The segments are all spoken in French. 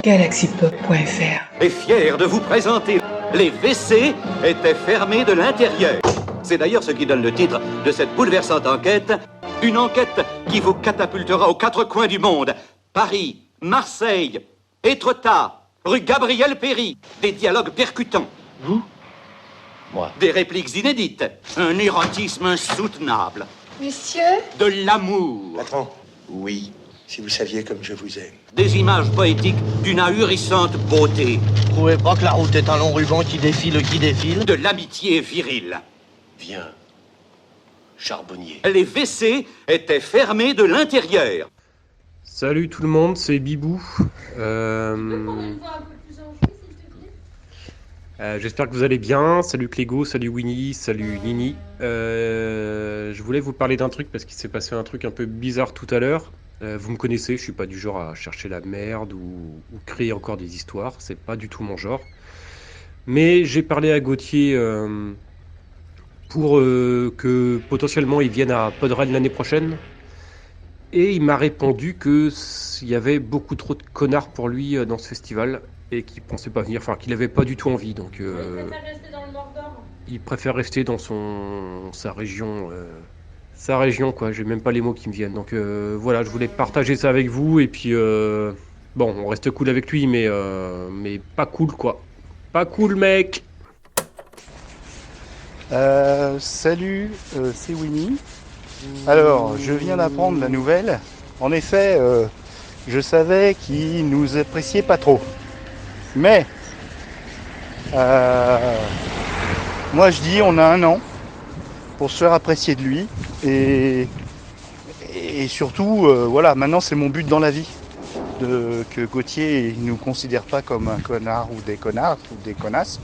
Galaxypop.fr est fier de vous présenter les WC étaient fermés de l'intérieur. C'est d'ailleurs ce qui donne le titre de cette bouleversante enquête. Une enquête qui vous catapultera aux quatre coins du monde. Paris, Marseille, Étretat, rue Gabriel-Péri. Des dialogues percutants. Vous ? Moi. Des répliques inédites. Un érotisme insoutenable. Monsieur ? De l'amour. Patron ? Oui, si vous saviez comme je vous aime. Des images poétiques d'une ahurissante beauté. Vous trouvez pas que la route est un long ruban qui défile, De l'amitié virile. Viens, charbonnier. Les WC étaient fermés de l'intérieur. Salut tout le monde, c'est Bibou. J'espère que vous allez bien. Salut Clégo, salut Winnie, salut Nini. Je voulais vous parler d'un truc parce qu'il s'est passé un truc un peu bizarre tout à l'heure. Vous me connaissez, je suis pas du genre à chercher la merde ou créer encore des histoires. C'est pas du tout mon genre. Mais j'ai parlé à Gauthier pour que potentiellement il vienne à Podren l'année prochaine. Et il m'a répondu qu'il y avait beaucoup trop de connards pour lui dans ce festival et qu'il pensait pas venir, enfin qu'il avait pas du tout envie. Donc il préfère rester dans le Mordor. Il préfère rester dans sa région quoi. J'ai même pas les mots qui me viennent. Donc voilà, je voulais partager ça avec vous et puis bon, on reste cool avec lui, mais pas cool quoi. Pas cool mec. Salut, c'est Winnie. Alors, je viens d'apprendre la nouvelle. En effet, je savais qu'il nous appréciait pas trop. Mais, moi je dis, on a un an pour se faire apprécier de lui. Et surtout, voilà, maintenant c'est mon but dans la vie. Que Gauthier ne nous considère pas comme un connard ou des connards ou des connasses.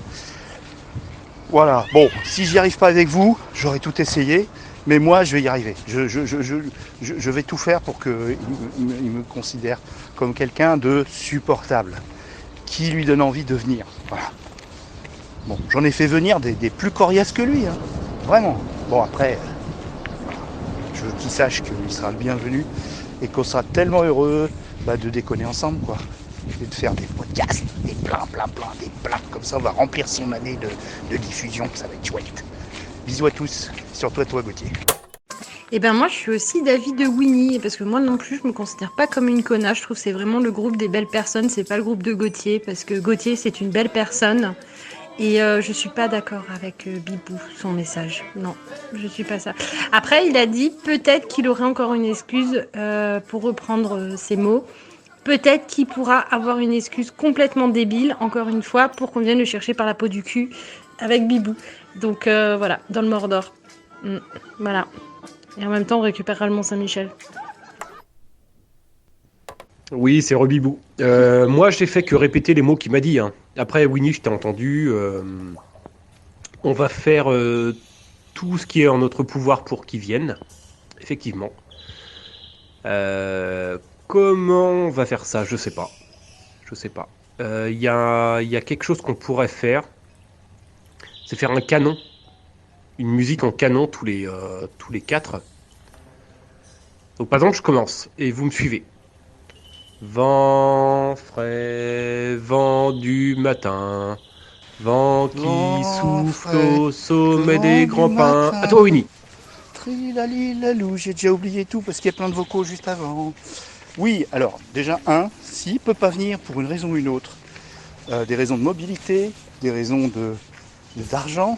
Voilà, bon, si j'y arrive pas avec vous, j'aurais tout essayé, mais moi je vais y arriver. Je vais tout faire pour qu'il me considère comme quelqu'un de supportable, qui lui donne envie de venir. Voilà. Bon, j'en ai fait venir des plus coriaces que lui, hein. Vraiment. Bon, après, je veux qu'il sache qu'il sera le bienvenu et qu'on sera tellement heureux de déconner ensemble, quoi. Et de faire des podcasts, des plein, comme ça on va remplir son année de diffusion, ça va être chouette. Bisous à tous, surtout à toi Gauthier. Et ben moi je suis aussi d'avis de Winnie, parce que moi non plus je me considère pas comme une connasse, je trouve que c'est vraiment le groupe des belles personnes, c'est pas le groupe de Gauthier, parce que Gauthier c'est une belle personne, et je suis pas d'accord avec Bibou, son message, non, je suis pas ça. Après il a dit peut-être qu'il aurait encore une excuse pour reprendre ses mots. Peut-être qu'il pourra avoir une excuse complètement débile, encore une fois, pour qu'on vienne le chercher par la peau du cul avec Bibou. Donc voilà, dans le Mordor. Voilà. Et en même temps, on récupérera le Mont-Saint-Michel. Oui, c'est Rebibou. Moi, j'ai fait que répéter les mots qu'il m'a dit. Hein. Après, Winnie, je t'ai entendu. On va faire tout ce qui est en notre pouvoir pour qu'il vienne. Effectivement. Comment on va faire ça ? Je sais pas. Il y a quelque chose qu'on pourrait faire. C'est faire un canon. Une musique en canon tous les 4. Donc par exemple, je commence et vous me suivez. Vent frais, vent du matin, vent qui souffle au sommet des grands pins. À toi, Winnie. Trilalilalou, j'ai déjà oublié tout parce qu'il y a plein de vocaux juste avant. Oui, alors déjà s'il peut pas venir pour une raison ou une autre, des raisons de mobilité, des raisons d'argent,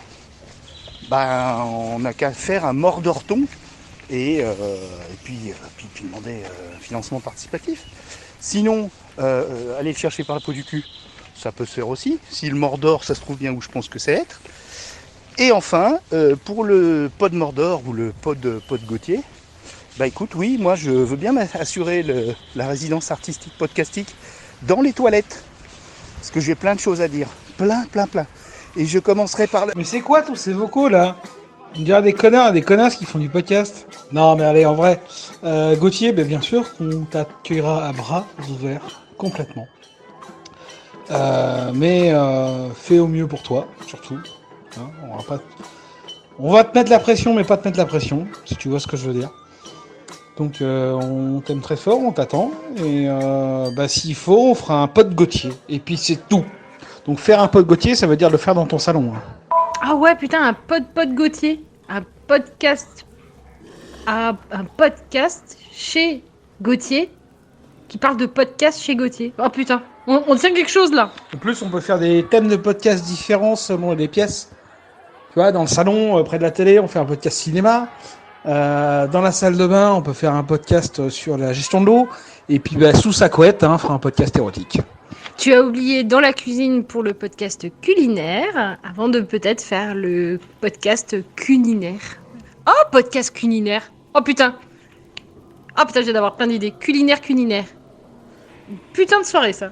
on n'a qu'à faire un Mordorton et puis demander un financement participatif. Sinon, aller le chercher par la peau du cul, ça peut se faire aussi. Si le Mordor, ça se trouve bien où je pense que c'est être. Et enfin, pour le pod Mordor ou le pod Gauthier, écoute, oui, moi je veux bien m'assurer la résidence artistique podcastique dans les toilettes. Parce que j'ai plein de choses à dire. Plein. Et je commencerai par Mais c'est quoi tous ces vocaux là ? On dirait des connards et des connasses qui font du podcast. Non mais allez, en vrai, Gauthier, bien sûr, on t'accueillera à bras ouverts, complètement. Mais fais au mieux pour toi, surtout. Hein, on va te mettre la pression, mais pas te mettre la pression, si tu vois ce que je veux dire. Donc on t'aime très fort, on t'attend. Et s'il faut, on fera un pod Gauthier. Et puis c'est tout. Donc faire un pod Gauthier, ça veut dire le faire dans ton salon. Hein. Ah ouais, putain, un pod Gauthier. Un podcast chez Gauthier qui parle de podcast chez Gauthier. Oh putain, on tient quelque chose là. En plus, on peut faire des thèmes de podcast différents selon les pièces. Tu vois, dans le salon, près de la télé, on fait un podcast cinéma. Dans la salle de bain, on peut faire un podcast sur la gestion de l'eau. Et puis, sous sa couette, on fera un podcast érotique. Tu as oublié dans la cuisine pour le podcast culinaire, avant de peut-être faire le podcast culinaire. Oh, podcast culinaire. Oh putain, je viens d'avoir plein d'idées. Culinaire. Putain de soirée, ça.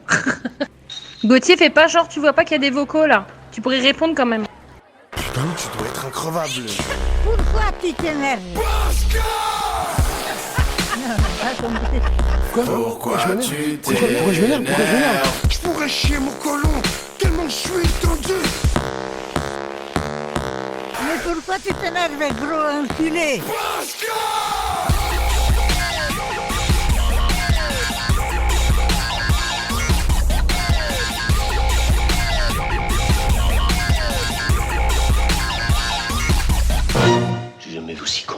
Gauthier, fais pas genre, tu vois pas qu'il y a des vocaux, là. Tu pourrais répondre quand même. Putain, tu dois être increvable. Pourquoi tu t'énerves? Pourquoi tu t'énerves? Je pourrais chier mon colon, tellement je suis tendu. Mais pourquoi tu t'énerves, gros enculé? J'ai jamais vu aussi con.